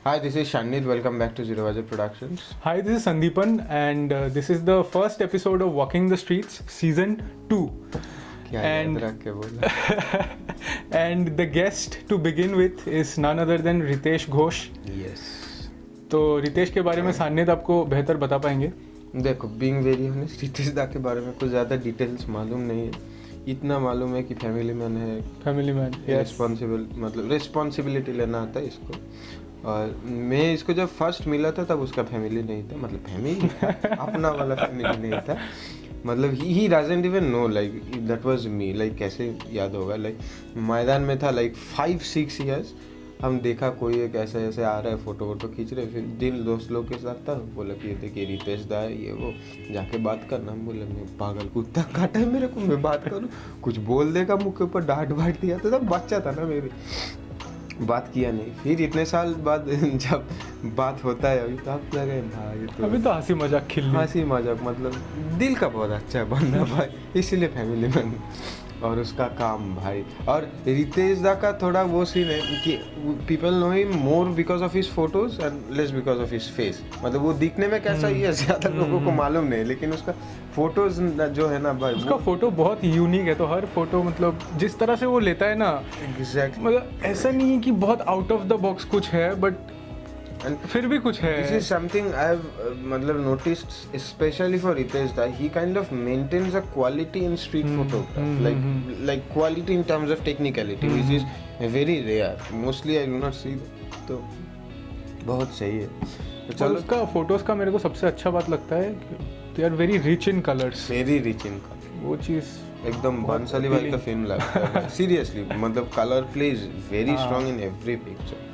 Hi, this is Shanid. Welcome back to Zero Budget Productions. Hi, this is Sandeepan, and this is the first episode of Walking the Streets, Season 2. क्या And- याद रख के बोला? And the guest to begin with is none other than Ritesh Ghosh. Yes. तो रितेश के बारे में सानिद आपको बेहतर बता पाएंगे. देखो, being very honest, रितेश दा के बारे में कुछ ज़्यादा डिटेल्स मालूम नहीं है. इतना मालूम है कि फैमिली मैन है, फैमिली मैन, रिस्पॉन्सिबल मतलब रिस्पॉन्सिबिलिटी लेना आता है इसको. और मैं इसको जब फर्स्ट मिला था तब उसका फैमिली नहीं था, मतलब फैमिली अपना वाला फैमिली नहीं था. मतलब he doesn't even know like that was me. Like कैसे याद होगा, लाइक मैदान में था लाइक 5-6 ईयर्स. हम देखा कोई एक ऐसे ऐसे आ रहा है, फोटो खींच रहे. फिर दिन दोस्त लोग के साथ था, बोला कि ये देखिए रितेश दा है, ये वो जाके बात करना. हम बोले मैं पागल कुत्ता काटा है मेरे को, मैं बात करूँ? कुछ बोल देगा, मुँह के ऊपर डांट दिया. तो तब बच्चा था ना, मैं भी बात किया नहीं. फिर इतने साल बाद जब बात होता है अभी, तो आप लगे भाई तो अभी तो हंसी मजाक खिल हंसी मजाक, मतलब दिल का बहुत अच्छा है बंदा भाई, इसीलिए फैमिली मैन. और उसका काम भाई. और रितेश दा का थोड़ा वो सीन है कि people know him more because of his photos and less because of his face. मतलब वो दिखने में कैसा ही है ज़्यादा लोगों को मालूम नहीं, लेकिन उसका फोटोज जो है ना भाई, उसका फोटो बहुत यूनिक है. तो हर फोटो मतलब जिस तरह से वो लेता है ना, एग्जैक्टली, मतलब ऐसा नहीं है कि बहुत आउट ऑफ द बॉक्स कुछ है, बट फिर भी कुछ है. This is something I've मतलब noticed, especially for Ritesh da. He kind of maintains a quality in street photograph, like quality in terms of technicality, which is very rare. Mostly I do not see. तो बहुत सही है. तो और चलो, उसका photos का मेरे को सबसे अच्छा बात लगता है, they are very rich in colours. very rich in color. वो चीज़ एकदम बंसाली भाई का फिल्म लगता है. Seriously, मतलब color plays very strong in every picture.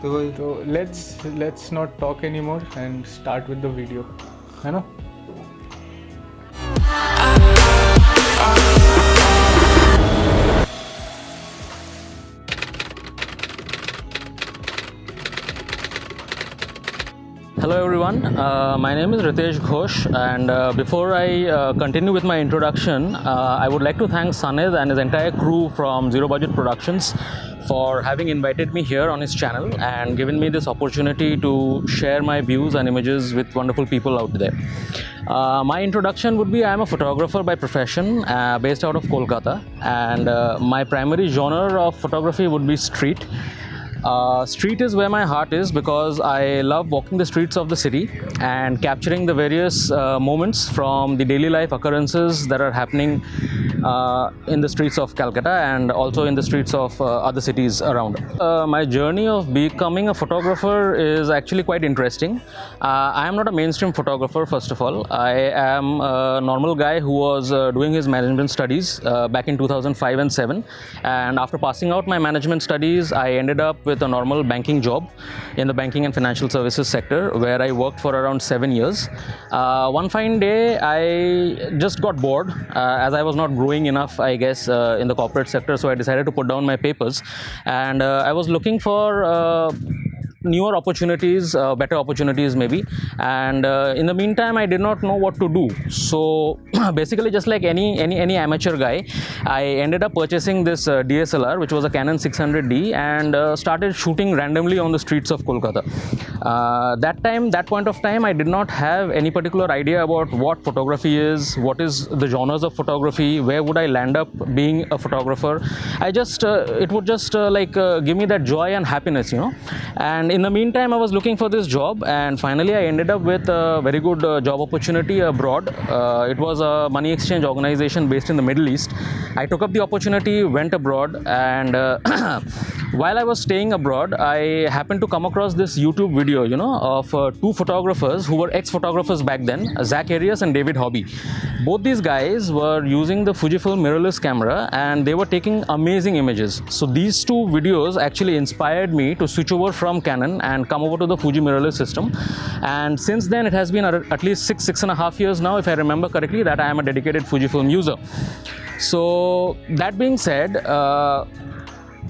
तो वही. तो let's not talk any more and start with the video, है ना. Hello everyone, my name is Ritesh Ghosh, and before I continue with my introduction, I would like to thank Sanid and his entire crew from Zero Budget Productions for having invited me here on his channel and given me this opportunity to share my views and images with wonderful people out there. My introduction would be, I am a photographer by profession based out of Kolkata, and my primary genre of photography would be street. Street is where my heart is because I love walking the streets of the city and capturing the various moments from the daily life occurrences that are happening in the streets of Calcutta and also in the streets of other cities around. My journey of becoming a photographer is actually quite interesting. I am not a mainstream photographer, first of all. I am a normal guy who was doing his management studies back in 2005 and 7, and after passing out my management studies, I ended up with a normal banking job in the banking and financial services sector, where I worked for around 7 years. One fine day, I just got bored as I was not growing enough, I guess, in the corporate sector, so I decided to put down my papers, and I was looking for newer opportunities, better opportunities maybe, and in the meantime I did not know what to do. So basically, just like any amateur guy, I ended up purchasing this DSLR, which was a Canon 600D, and started shooting randomly on the streets of Kolkata. That point of time, I did not have any particular idea about what photography is, what is the genres of photography, where would I land up being a photographer. I just it would just give me that joy and happiness, you know. And in the meantime, I was looking for this job, and finally I ended up with a very good job opportunity abroad. It was a money exchange organization based in the Middle East. I took up the opportunity, went abroad, and while I was staying abroad, I happened to come across this YouTube video, you know, of two photographers who were ex-photographers back then, Zach Arias and David Hobby. Both these guys were using the Fujifilm mirrorless camera, and they were taking amazing images. So these two videos actually inspired me to switch over from Canon and come over to the Fuji mirrorless system. And since then, it has been at least 6.5 years now, if I remember correctly, that I am a dedicated Fujifilm user. So that being said,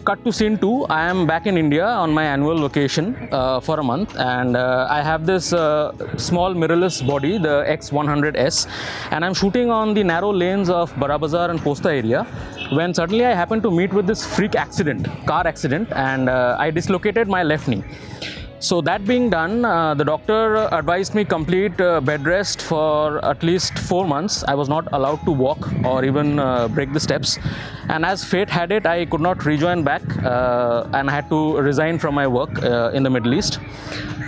cut to scene 2. I am back in India on my annual vacation for a month, and I have this small mirrorless body, the X100S, and I'm shooting on the narrow lanes of Bara Bazaar and Posta area, when suddenly I happened to meet with this freak accident, car accident, and I dislocated my left knee. So that being done, the doctor advised me complete bed rest for at least 4 months. I was not allowed to walk or even break the steps. And as fate had it, I could not rejoin back and I had to resign from my work in the Middle East.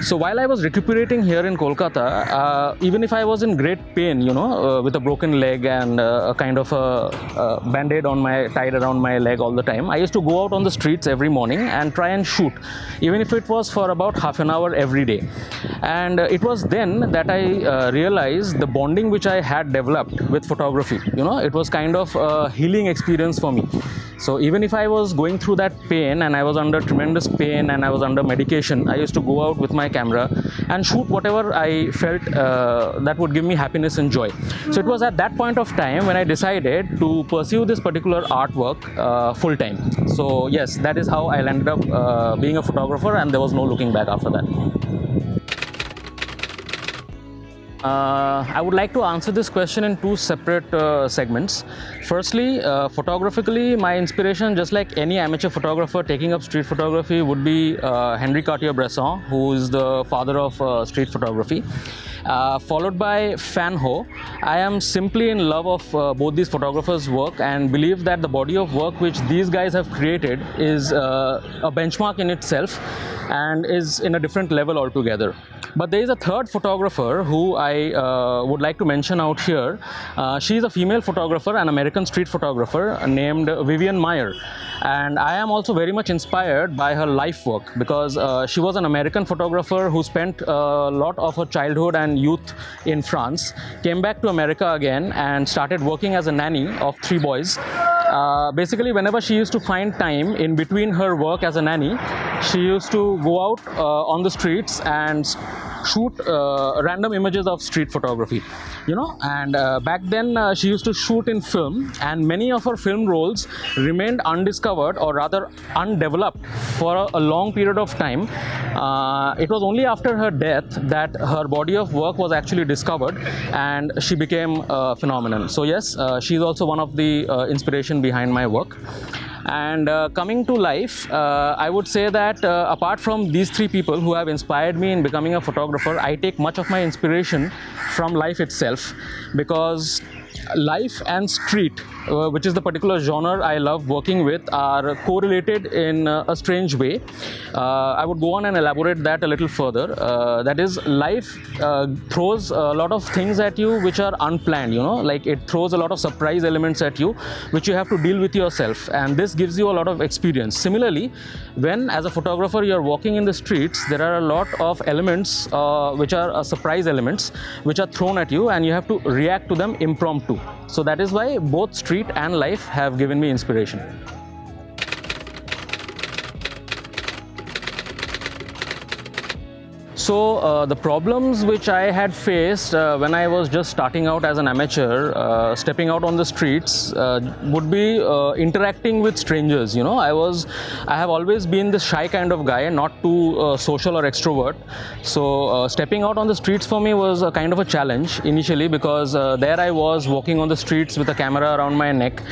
So while I was recuperating here in Kolkata, even if I was in great pain, with a broken leg and a kind of a band-aid tied around my leg all the time, I used to go out on the streets every morning and try and shoot, even if it was for about half an hour every day. And it was then that I realized the bonding which I had developed with photography. It was kind of a healing experience for me. So even if I was going through that pain and I was under tremendous pain and I was under medication, I used to go out with my camera and shoot whatever I felt that would give me happiness and joy. So it was at that point of time when I decided to pursue this particular artwork full time. So yes, that is how I ended up being a photographer, and there was no looking back after that. I would like to answer this question in two separate segments. Firstly, photographically, my inspiration, just like any amateur photographer taking up street photography, would be Henri Cartier-Bresson, who is the father of street photography. Followed by Fan Ho. I am simply in love of both these photographers' work and believe that the body of work which these guys have created is a benchmark in itself and is in a different level altogether. But there is a third photographer who I would like to mention out here. She is a female photographer, an American street photographer named Vivian Meyer. And I am also very much inspired by her life work because she was an American photographer who spent a lot of her childhood and youth in France, came back to America again and started working as a nanny of 3 boys. Basically, whenever she used to find time in between her work as a nanny, she used to go out on the streets and shoot random images of street photography, and back then she used to shoot in film, and many of her film rolls remained undiscovered or rather undeveloped for a long period of time. It was only after her death that her body of work was actually discovered and she became a phenomenon. So yes, she is also one of the inspiration behind my work. And coming to life, I would say that apart from these 3 people who have inspired me in becoming a photographer, I take much of my inspiration from life itself, because life and street, which is the particular genre I love working with, are correlated in a strange way. I would go on and elaborate that a little further. That is, life throws a lot of things at you which are unplanned, like it throws a lot of surprise elements at you which you have to deal with yourself, and this gives you a lot of experience. Similarly, when as a photographer you are walking in the streets, there are a lot of elements which are surprise elements which are thrown at you, and you have to react to them impromptu. So that is why both street and life have given me inspiration. So the problems which I had faced when I was just starting out as an amateur, stepping out on the streets, would be interacting with strangers. I have always been this shy kind of guy, not too social or extrovert. So stepping out on the streets for me was a kind of a challenge initially, because there I was walking on the streets with a camera around my neck,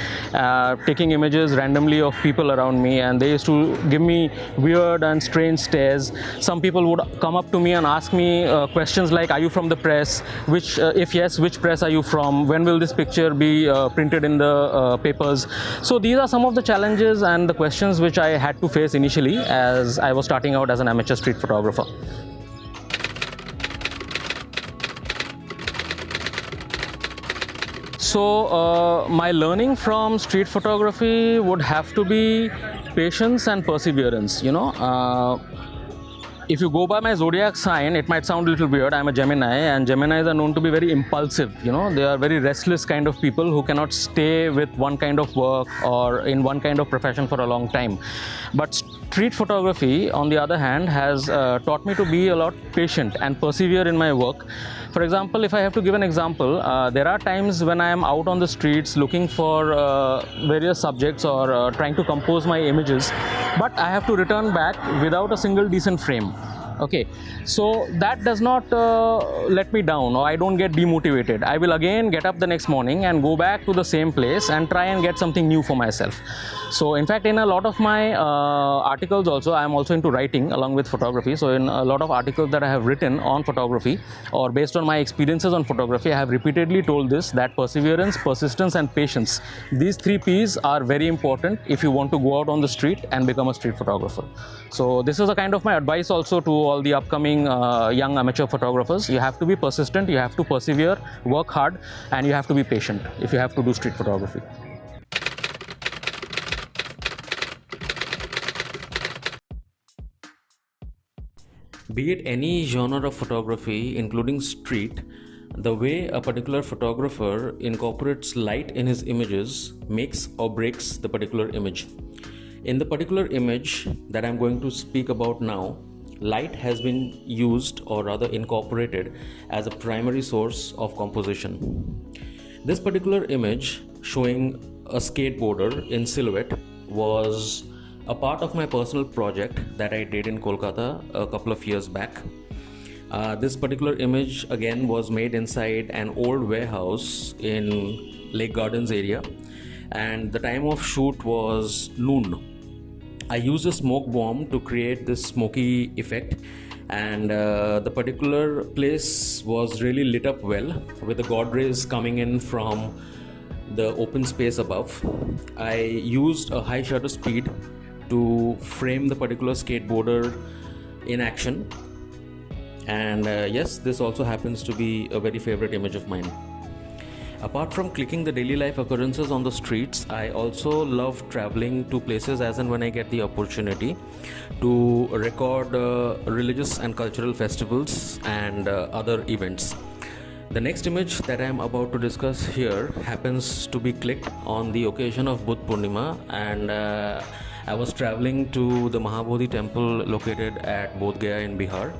taking images randomly of people around me, and they used to give me weird and strange stares. Some people would come up to me and ask me questions like, are you from the press? If yes, which press are you from? When will this picture be printed in the papers? So these are some of the challenges and the questions which I had to face initially as I was starting out as an amateur street photographer. So my learning from street photography would have to be patience and perseverance. If you go by my zodiac sign, it might sound a little weird. I'm a Gemini, and Geminis are known to be very impulsive. They are very restless kind of people who cannot stay with one kind of work or in one kind of profession for a long time. But street photography, on the other hand, has taught me to be a lot patient and persevere in my work. For example, if I have to give an example, there are times when I am out on the streets looking for various subjects or trying to compose my images, but I have to return back without a single decent frame. Okay, so that does not let me down, or I don't get demotivated. I will again get up the next morning and go back to the same place and try and get something new for myself. So in fact, in a lot of my articles also, I am also into writing along with photography. So in a lot of articles that I have written on photography, or based on my experiences on photography, I have repeatedly told this, that perseverance, persistence and patience, these 3 P's are very important if you want to go out on the street and become a street photographer. So this is a kind of my advice also to all the upcoming young amateur photographers. You have to be persistent, you have to persevere, work hard, and you have to be patient if you have to do street photography. Be it any genre of photography, including street, the way a particular photographer incorporates light in his images makes or breaks the particular image. In the particular image that I'm going to speak about now, light has been used, or rather incorporated, as a primary source of composition. This particular image, showing a skateboarder in silhouette, was a part of my personal project that I did in Kolkata a couple of years back. This particular image again was made inside an old warehouse in Lake Gardens area, and the time of shoot was noon. I used a smoke bomb to create this smoky effect, and the particular place was really lit up well with the god rays coming in from the open space above. I used a high shutter speed to frame the particular skateboarder in action, and yes, this also happens to be a very favorite image of mine. Apart from clicking the daily life occurrences on the streets, I also love traveling to places as and when I get the opportunity to record religious and cultural festivals and other events. The next image that I am about to discuss here happens to be clicked on the occasion of Buddha Purnima, and I was traveling to the Mahabodhi temple located at Bodh Gaya in Bihar.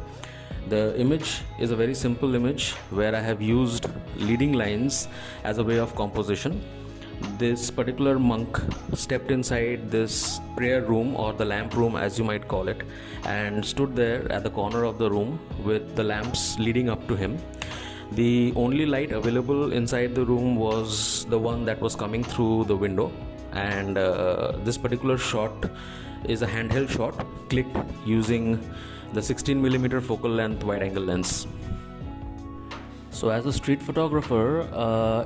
The image is a very simple image where I have used leading lines as a way of composition. This particular monk stepped inside this prayer room, or the lamp room as you might call it, and stood there at the corner of the room with the lamps leading up to him. The only light available inside the room was the one that was coming through the window, and this particular shot is a handheld shot clicked using the 16mm focal length wide angle lens. So as a street photographer,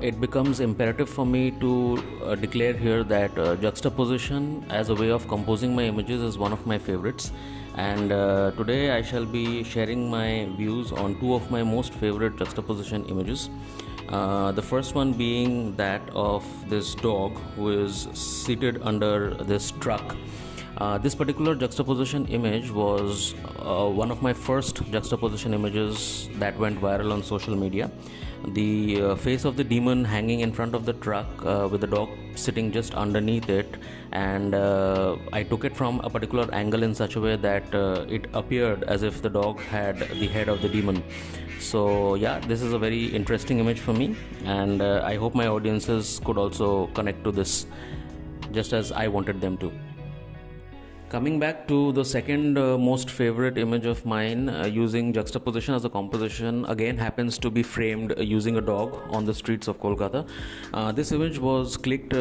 it becomes imperative for me to declare here that juxtaposition as a way of composing my images is one of my favorites, and today I shall be sharing my views on 2 of my most favorite juxtaposition images. The first one being that of this dog who is seated under this truck. This particular juxtaposition image was one of my first juxtaposition images that went viral on social media. The face of the demon hanging in front of the truck with the dog sitting just underneath it, and I took it from a particular angle in such a way that it appeared as if the dog had the head of the demon. So yeah, this is a very interesting image for me, and I hope my audiences could also connect to this just as I wanted them to. Coming back to the second most favorite image of mine, using juxtaposition as a composition, again happens to be framed using a dog on the streets of Kolkata. This image was clicked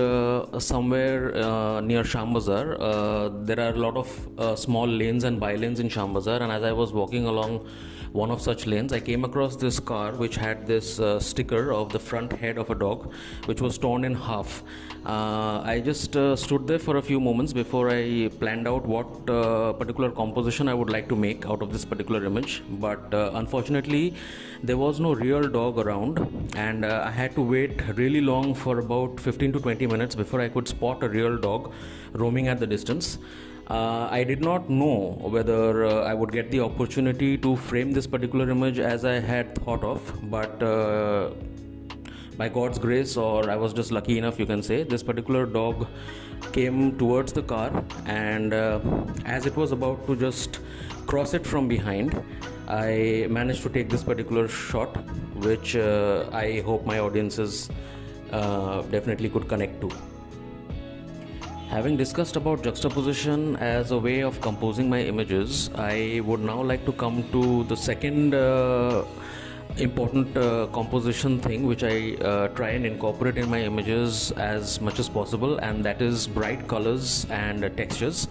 somewhere near Sham Bazaar. There are a lot of small lanes and by lanes in Sham Bazaar, and as I was walking along one of such lanes, I came across this car which had this sticker of the front head of a dog which was torn in half. I just stood there for a few moments before I planned out what particular composition I would like to make out of this particular image, but unfortunately there was no real dog around, and I had to wait really long for about 15 to 20 minutes before I could spot a real dog roaming at the distance. I did not know whether I would get the opportunity to frame this particular image as I had thought of, but by God's grace, or I was just lucky enough, you can say, this particular dog came towards the car, and as it was about to just cross it from behind, I managed to take this particular shot, which I hope my audiences definitely could connect to. Having discussed about juxtaposition as a way of composing my images, I would now like to come to the second important composition thing which I try and incorporate in my images as much as possible, and that is bright colors and textures.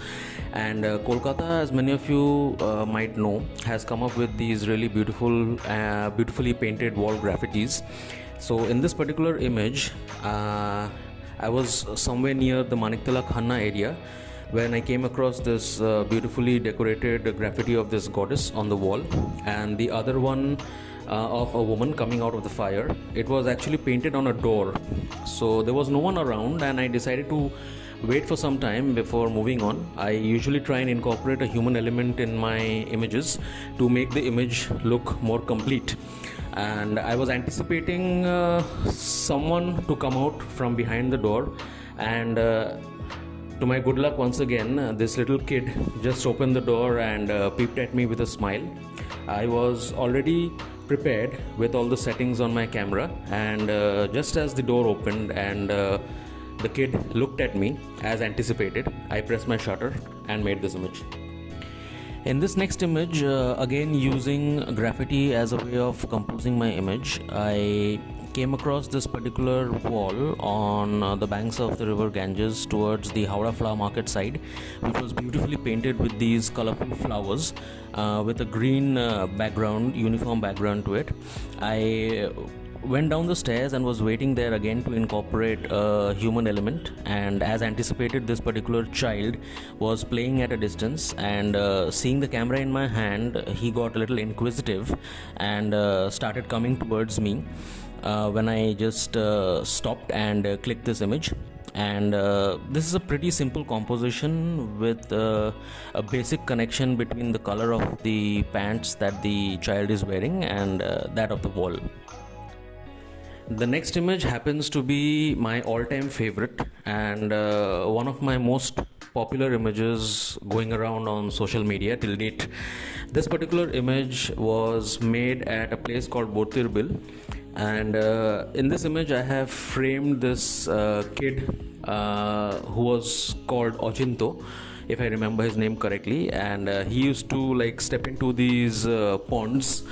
And Kolkata, as many of you might know, has come up with these really beautifully painted wall graffitis. So in this particular image, I was somewhere near the Maniktalak Khanna area when I came across this beautifully decorated graffiti of this goddess on the wall, and the other one of a woman coming out of the fire. It was actually painted on a door, so there was no one around, and I decided to wait for some time before moving on. I usually try and incorporate a human element in my images to make the image look more complete. And I was anticipating someone to come out from behind the door, and to my good luck, once again, this little kid just opened the door and peeped at me with a smile. I was already prepared with all the settings on my camera, and just as the door opened and the kid looked at me as anticipated, I pressed my shutter and made this image. In this next image, again using graffiti as a way of composing my image, I came across this particular wall on the banks of the river Ganges towards the Howrah Flower Market side, which was beautifully painted with these colorful flowers with a green uniform background to it. I went down the stairs and was waiting there again to incorporate a human element, and as anticipated, this particular child was playing at a distance, and seeing the camera in my hand, he got a little inquisitive and started coming towards me when I just stopped and clicked this image. And this is a pretty simple composition with a basic connection between the color of the pants that the child is wearing and that of the wall. The next image happens to be my all-time favorite and one of my most popular images going around on social media till date. This particular image was made at a place called Botirbil, and in this image I have framed this kid who was called Ochinto, if I remember his name correctly, and he used to like step into these ponds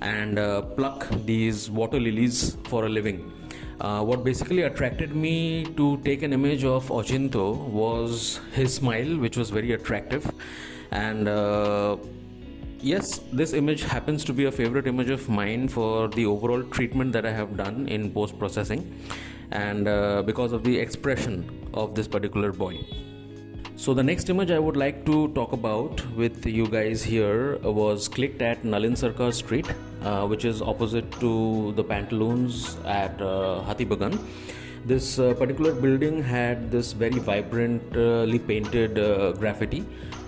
and pluck these water lilies for a living. What basically attracted me to take an image of Ochinto was his smile, which was very attractive. And yes, this image happens to be a favorite image of mine for the overall treatment that I have done in post-processing, and because of the expression of this particular boy. So the next image I would like to talk about with you guys here was clicked at Nalin Sarkar Street, which is opposite to the Pantaloons at Hatibagan. This particular building had this very vibrantly painted graffiti,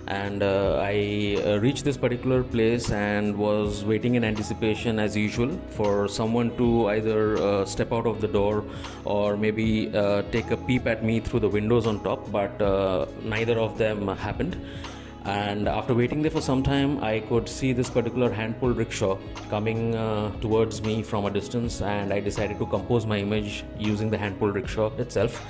and I reached this particular place and was waiting in anticipation as usual for someone to either step out of the door or maybe take a peep at me through the windows on top, but neither of them happened. And after waiting there for some time, I could see this particular hand-pulled rickshaw coming towards me from a distance, and I decided to compose my image using the hand-pulled rickshaw itself.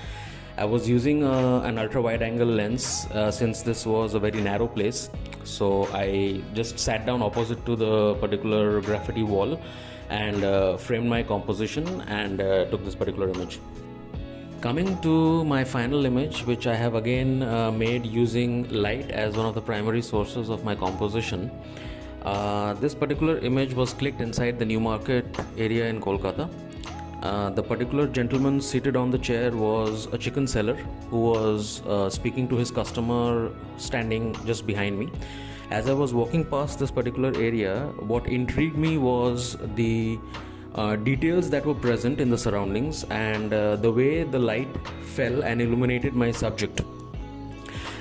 I was using an ultra-wide angle lens since this was a very narrow place, so I just sat down opposite to the particular graffiti wall and framed my composition and took this particular image. Coming to my final image, which I have again made using light as one of the primary sources of my composition. This particular image was clicked inside the New Market area in Kolkata. The particular gentleman seated on the chair was a chicken seller who was speaking to his customer standing just behind me. As I was walking past this particular area, what intrigued me was the details that were present in the surroundings and the way the light fell and illuminated my subject.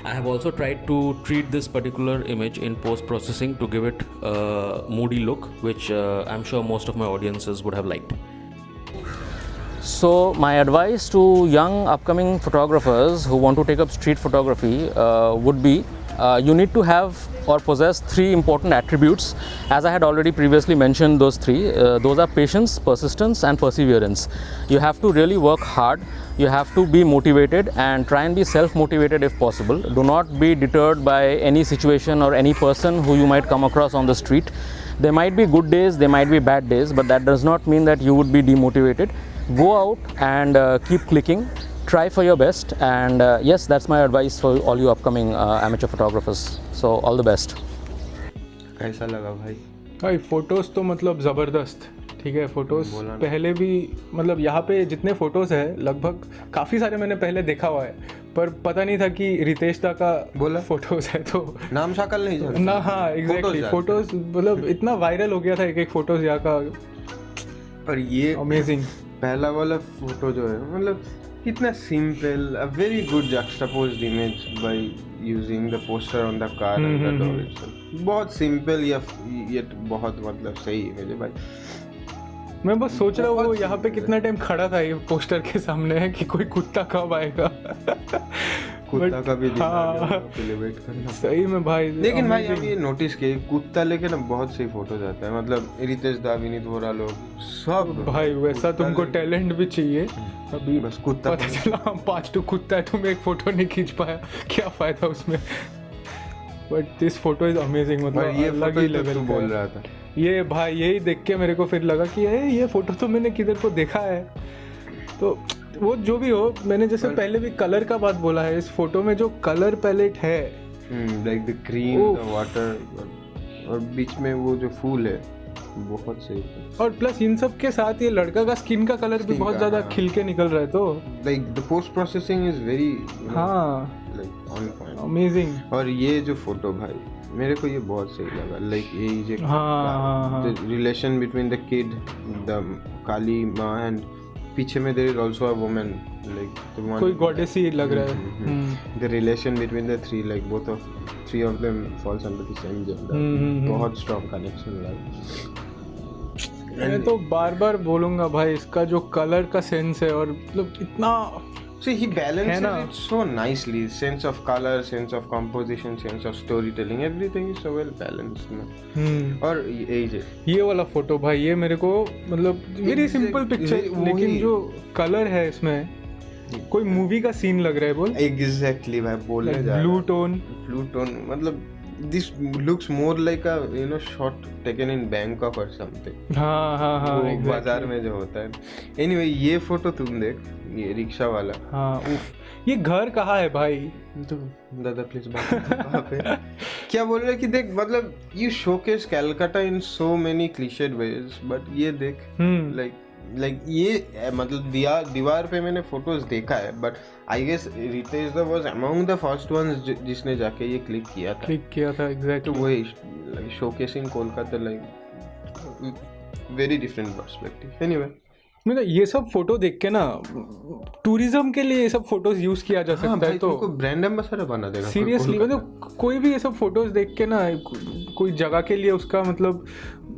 I have also tried to treat this particular image in post-processing to give it a moody look, which I'm sure most of my audiences would have liked. So my advice to young upcoming photographers who want to take up street photography would be you need to have or possess 3 important attributes. As I had already previously mentioned, those 3. Those are patience, persistence, and perseverance. You have to really work hard. You have to be motivated and try and be self-motivated if possible. Do not be deterred by any situation or any person who you might come across on the street. There might be good days, there might be bad days, but that does not mean that you would be demotivated. Go out and keep clicking. Try for your best, and yes, that's my advice for all you upcoming amateur photographers. So all the best. कैसा लगा भाई? भाई photos तो मतलब ज़बरदस्त, ठीक है। Photos पहले भी मतलब यहाँ पे जितने फ़ोटोज़ है लगभग काफ़ी सारे मैंने पहले देखा हुआ है, पर पता नहीं था कि रितेश दा का बोला फ़ोटोज़ है, तो नाम शक्ल नहीं जानता ना। हाँ एग्जैक्टली, फ़ोटोज़ मतलब इतना वायरल हो गया था एक फ़ोटोज़ यहाँ का। और ये अमेजिंग पहला वाला फोटो जो है मतलब कितना simple, a very good juxtaposed image by using the poster on the car and the door itself. बहुत सिंपल या ये बहुत मतलब सही इमेज है भाई। मैं बस सोच रहा हूँ वो यहाँ पे कितना टाइम खड़ा था ये पोस्टर के सामने है कि कोई कुत्ता कब आएगा। कुत्ता का भी हाँ, वेट करना सही में भाई। लेकिन भाई हम ये नोटिस किए कुत्ता लेके ना बहुत सही फोटो जाता है, मतलब रितेश दा, विनीत वोरा लोग सब भाई वैसा तुमको टैलेंट भी चाहिए। अभी बस कुत्ता पता चला 5 तो कुत्ता है, तुम एक फोटो नहीं खींच पाया, क्या फायदा उसमें। But this photo is amazing, मतलब ये अलग ही लेवल बोल रहा था ये भाई। यही देख के मेरे को फिर लगा कि ये फोटो तो मैंने किधर को देखा है। तो वो जो भी हो, मैंने जैसे पहले भी कलर का बात बोला है, इस फोटो में जो कलर पैलेट है like the green, the water, और बीच में वो जो फूल है बहुत सही है। और प्लस इन सब के साथ ये लड़का का स्किन का कलर भी बहुत ज्यादा खिल के निकल रहा है। तो like the post processing is very हाँ ऑन पॉइंट, अमेजिंग। और ये जो फोटो भाई मेरे को ये बहुत सही लगा, लाइक ये the relation between the kid, the Kali Maa, and पीछे में there is also a woman, like the one कोई गॉडेस ही लग रहा है। The relation between the 3, like both of 3 of them falls under the same gender. बहुत strong connection लगा। मैं तो बार बार बोलूंगा भाई, इसका जो कलर का सेंस है और मतलब इतना So he balances it so nicely. Sense of color, sense of composition, sense of storytelling, everything is so well balanced ना। और ये वाला फोटो भाई, ये मेरे को मतलब वेरी सिंपल पिक्चर, लेकिन जो कलर है इसमें कोई मूवी का सीन लग रहा है। बोल एग्जैक्टली भाई, बोलने जा ब्लू टोन मतलब this looks more like a shot taken in Bangkok or something। हाँ वो बाजार में जो होता है। Anyway, ये फोटो तुम देख, ये रिक्शा वाला। हाँ उफ, ये घर कहाँ है भाई? तो दादा प्लीज वहाँ पे क्या बोल रहे कि देख, मतलब you showcase Calcutta in so many cliched ways, but ये देख लाइक ये मतलब दीवार पे मैंने फोटोज देखा है, बट आई गेस रितेश दा was among the first ones जिसने जाके ये क्लिक किया था। एग्जैक्टली। तो वही like showcasing Kolkata, like very different perspective. Anyway, मतलब ये सब फोटो देख के ना टूरिज्म के लिए ये सब फोटोज यूज किया जा सकता है। तो ब्रांड एम्बेसडर बना देगा सीरियसली, मतलब कोई भी ये सब फोटोज देख के ना कोई जगह के लिए उसका मतलब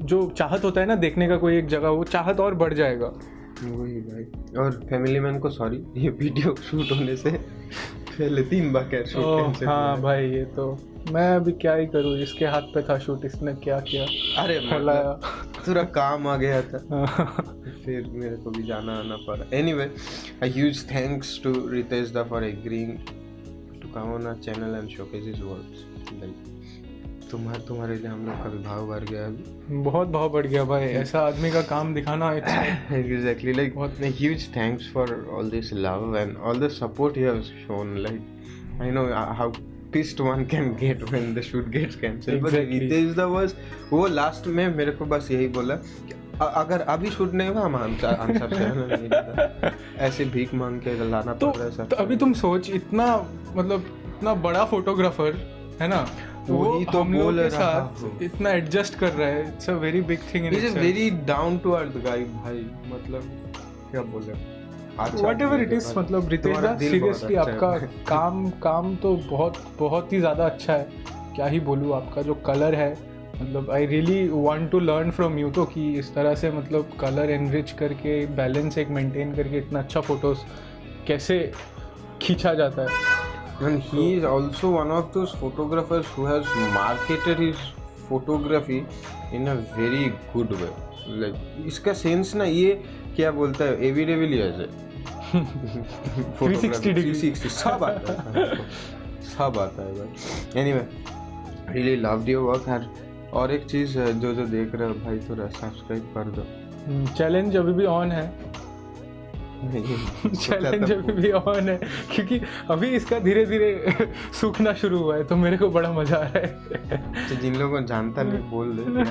जो चाहत होता है ना देखने का, कोई एक जगह, वो चाहत और बढ़ जाएगा। वही भाई। और फैमिली मैन को सॉरी, ये वीडियो शूट होने से पहले 3 बार कैसे शूट कैंसिल। हाँ भाई, ये तो मैं अभी क्या ही करूँ, इसके हाथ पे था शूट, इसने क्या किया। अरे फैलाया, पूरा काम आ गया था, फिर मेरे को भी जाना आना पड़ा। Anyway, a huge thanks to Ritesh da for agreeing to come on our channel and showcase his works। like तुम्हारे लिए हम लोग का भी भाव बढ़ गया अभी, बहुत भाव बढ़ गया भाई। ऐसा आदमी का काम दिखाना exactly, like a huge thanks for all this love and all the support you have shown। like I know how pissed one can get when the shoot gets cancelled, but Ritesh da was वो last में मेरे को बस यही बोला कि अगर अभी शूट नहीं हुआ हम आंसर से ऐसे भीख मांग के लाना पड़ रहा है सर। तो अभी तुम सोच, इतना मतलब इतना बड़ा फोटोग्राफर है ना, वही तो बोल के साथ इतना एडजस्ट कर रहा है। It's a very big thing in itself. He is a very down to earth guy भाई, मतलब क्या बोले, व्हाटएवर इट इज। मतलब रितेश दा सीरियसली आपका काम तो बहुत ही ज़्यादा अच्छा है। क्या ही बोलूँ, आपका जो कलर है, मतलब I really want to learn from you, तो कि इस तरह से मतलब कलर एनरिच करके बैलेंस एक मेंटेन करके इतना अच्छा फोटोज कैसे खींचा जाता है। And he is also one of those photographers who has marketed his photography in a very good way. Like इसका सेंस ना ये क्या बोलता है एविडेविलियर्स है 360 degree. 360 सब आता है सब आता है भाई. Anyway, really loved your work. और एक चीज़ जो देख रहे हो भाई थोड़ा सब्सक्राइब कर दो. चैलेंज अभी भी ऑन है. चैलेंज अभी भी ऑन है क्योंकि अभी इसका धीरे धीरे सूखना शुरू हुआ है तो मेरे को बड़ा मजा आ रहा है. तो जिन लोगों को जानता नहीं बोल दे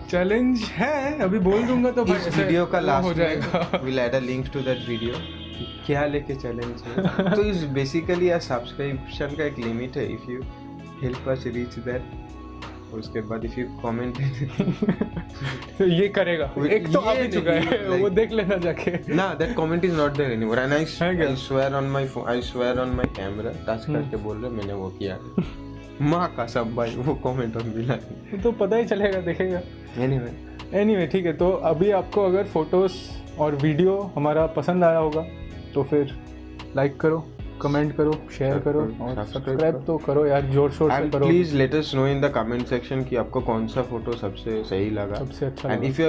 चैलेंज है अभी बोल दूंगा तो इस वीडियो का लास्ट हो जाएगा. Will add a link to that video. क्या लेके चैलेंज है तो इस बेसिकली आ सब्सक्रिप्शन का एक लिमिट है. If you help us reach that उसके बाद इफ यू कमेंट तो ये करेगा. एक तो आ भी चुका है वो देख लेना जाके. ना that comment is not there anymore and I swear on my phone I swear on my camera touch करके बोल रहे मैंने वो किया. माँ का सब भाई वो कमेंट ऑन मिला तो पता ही चलेगा देखेगा. एनीवे ठीक है. तो अभी आपको अगर फोटोज और वीडियो हमारा पसंद आया होगा तो फिर लाइक करो, कमेंट करो, शेयर करो और सब्सक्राइब तो करो यार जोर शोर से करो. Please let us know in the comment section कि आपको कौन सा फोटो सबसे सही लगा, सबसे अच्छा. And if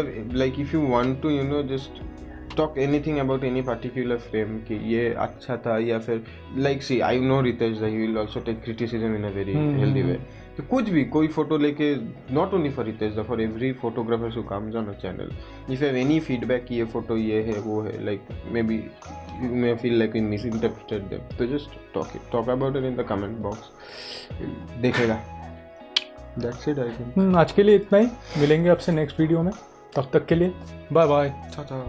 you want to just talk anything about any particular frame कि ये अच्छा था या फिर like see I know Ritesh he will also take criticism in a very healthy way. तो कुछ भी कोई फोटो लेके not only for Ritesh for every photographer who comes on a channel if you have any feedback कि ये photo ये है वो है like may B you may feel like you misinterpreted them, so just talk about it in the comment box. देखेगा. That's it I think. आज के लिए इतना ही. मिलेंगे आपसे नेक्स्ट वीडियो में. तब तक के लिए बाय बाय. Ta-ta.